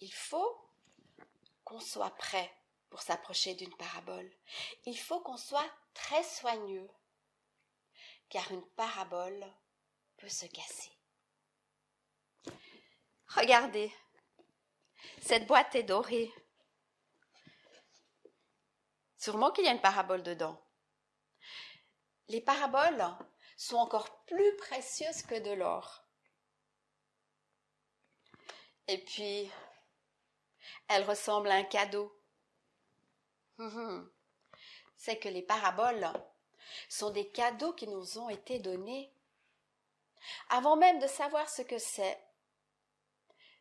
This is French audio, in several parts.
il faut qu'on soit prêt pour s'approcher d'une parabole. Il faut qu'on soit très soigneux, car une parabole peut se casser. Regardez, cette boîte est dorée. Sûrement qu'il y a une parabole dedans. Les paraboles sont encore plus précieuses que de l'or. Et puis, elles ressemblent à un cadeau. C'est que les paraboles sont des cadeaux qui nous ont été donnés. Avant même de savoir ce que c'est,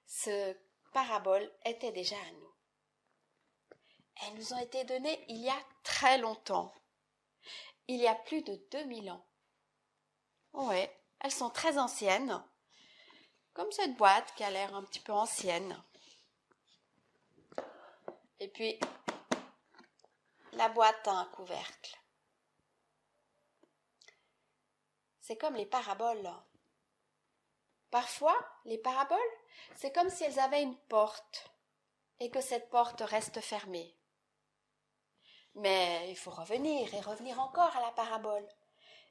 ce parabole était déjà à nous. Elles nous ont été données il y a très longtemps, il y a plus de 2000 ans. Oui, elles sont très anciennes, comme cette boîte qui a l'air un petit peu ancienne. Et puis, la boîte a un couvercle. C'est comme les paraboles. Parfois, les paraboles, c'est comme si elles avaient une porte et que cette porte reste fermée. Mais il faut revenir et revenir encore à la parabole.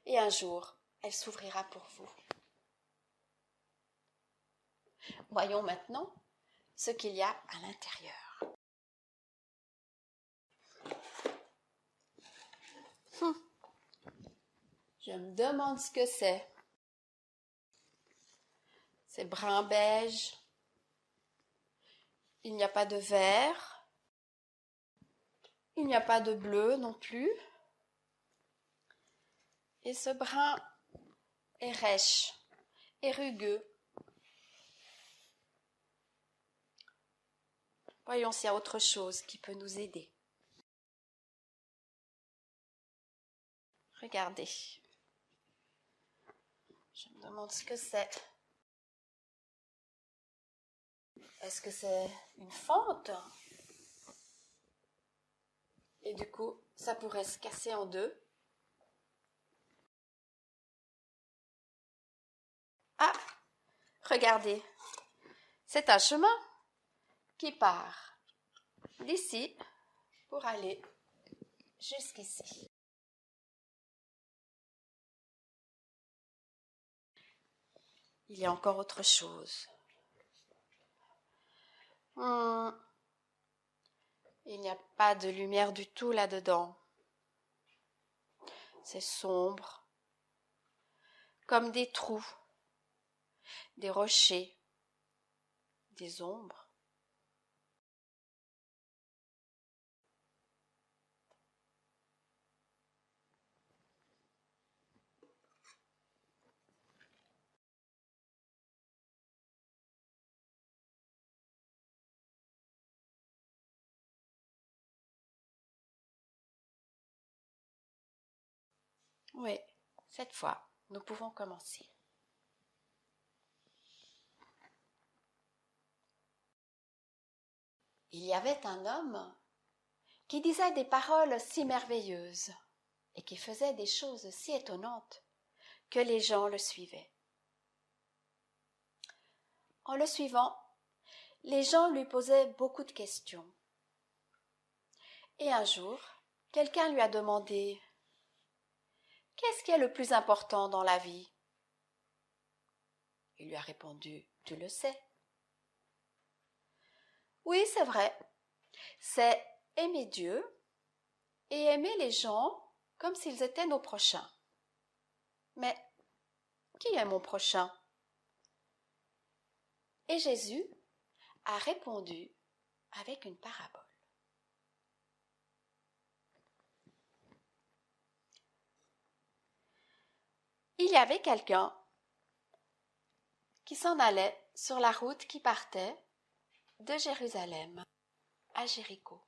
Et un jour, elle s'ouvrira pour vous. Voyons maintenant ce qu'il y a à l'intérieur. Je me demande ce que c'est. C'est brun beige. Il n'y a pas de vert. Il n'y a pas de bleu non plus. Et ce brun est rêche et rugueux. Voyons s'il y a autre chose qui peut nous aider. Regardez. Je me demande ce que c'est. Est-ce que c'est une fente? Et du coup, ça pourrait se casser en deux. Ah, regardez, c'est un chemin qui part d'ici pour aller jusqu'ici. Il y a encore autre chose. Il n'y a pas de lumière du tout là-dedans. C'est sombre, comme des trous, des rochers, des ombres. Oui, cette fois, nous pouvons commencer. Il y avait un homme qui disait des paroles si merveilleuses et qui faisait des choses si étonnantes que les gens le suivaient. En le suivant, les gens lui posaient beaucoup de questions. Et un jour, quelqu'un lui a demandé « Qu'est-ce qui est le plus important dans la vie ?» Il lui a répondu « Tu le sais. » Oui, c'est vrai, c'est aimer Dieu et aimer les gens comme s'ils étaient nos prochains. Mais qui est mon prochain? Et Jésus a répondu avec une parabole. Il y avait quelqu'un qui s'en allait sur la route qui partait de Jérusalem à Jéricho.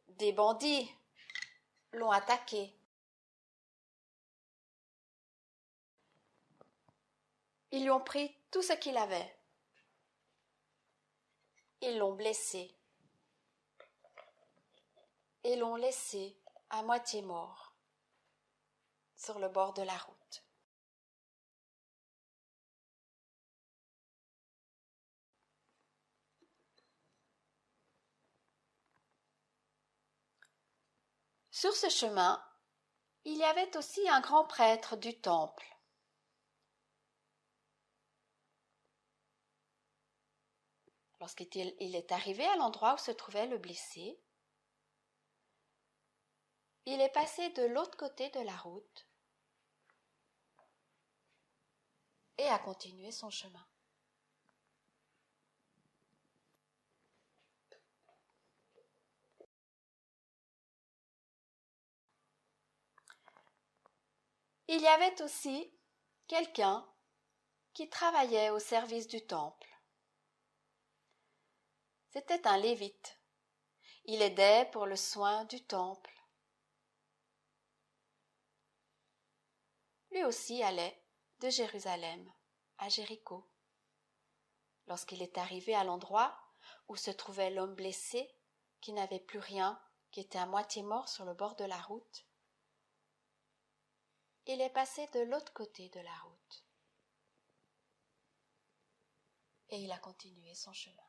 Des bandits l'ont attaqué. Ils lui ont pris tout ce qu'il avait. Ils l'ont blessé et l'ont laissé à moitié mort sur le bord de la route. Sur ce chemin, il y avait aussi un grand prêtre du temple. Lorsqu'il est arrivé à l'endroit où se trouvait le blessé, il est passé de l'autre côté de la route et a continué son chemin. Il y avait aussi quelqu'un qui travaillait au service du temple. C'était un lévite. Il aidait pour le soin du temple. Lui aussi allait de Jérusalem à Jéricho. Lorsqu'il est arrivé à l'endroit où se trouvait l'homme blessé, qui n'avait plus rien, qui était à moitié mort sur le bord de la route, il est passé de l'autre côté de la route et il a continué son chemin.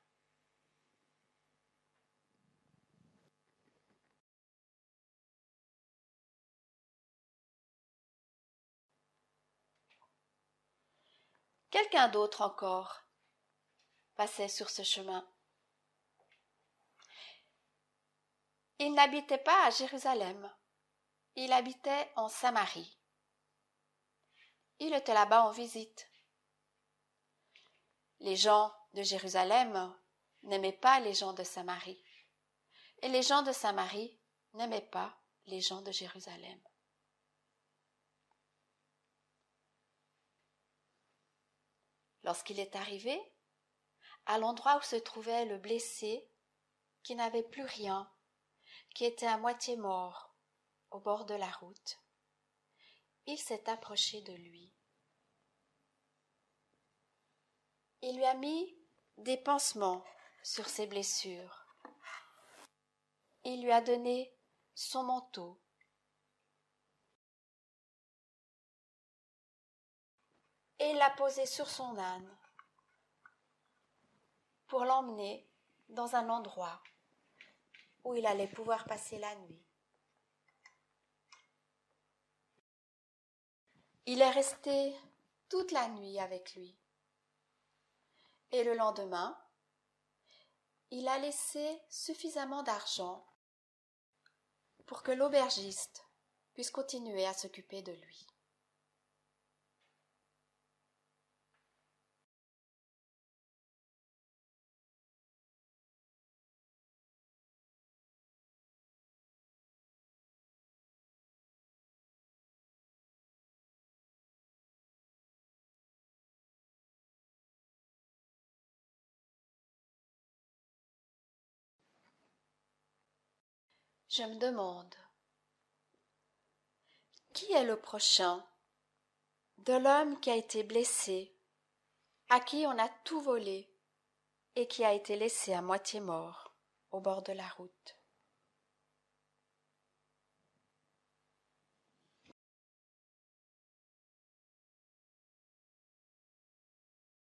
Quelqu'un d'autre encore passait sur ce chemin. Il n'habitait pas à Jérusalem, il habitait en Samarie. Il était là-bas en visite. Les gens de Jérusalem n'aimaient pas les gens de Samarie, et les gens de Samarie n'aimaient pas les gens de Jérusalem. Lorsqu'il est arrivé à l'endroit où se trouvait le blessé, qui n'avait plus rien, qui était à moitié mort, au bord de la route, il s'est approché de lui. Il lui a mis des pansements sur ses blessures. Il lui a donné son manteau. Et il l'a posé sur son âne pour l'emmener dans un endroit où il allait pouvoir passer la nuit. Il est resté toute la nuit avec lui. Et le lendemain, il a laissé suffisamment d'argent pour que l'aubergiste puisse continuer à s'occuper de lui. Je me demande, qui est le prochain de l'homme qui a été blessé, à qui on a tout volé et qui a été laissé à moitié mort au bord de la route?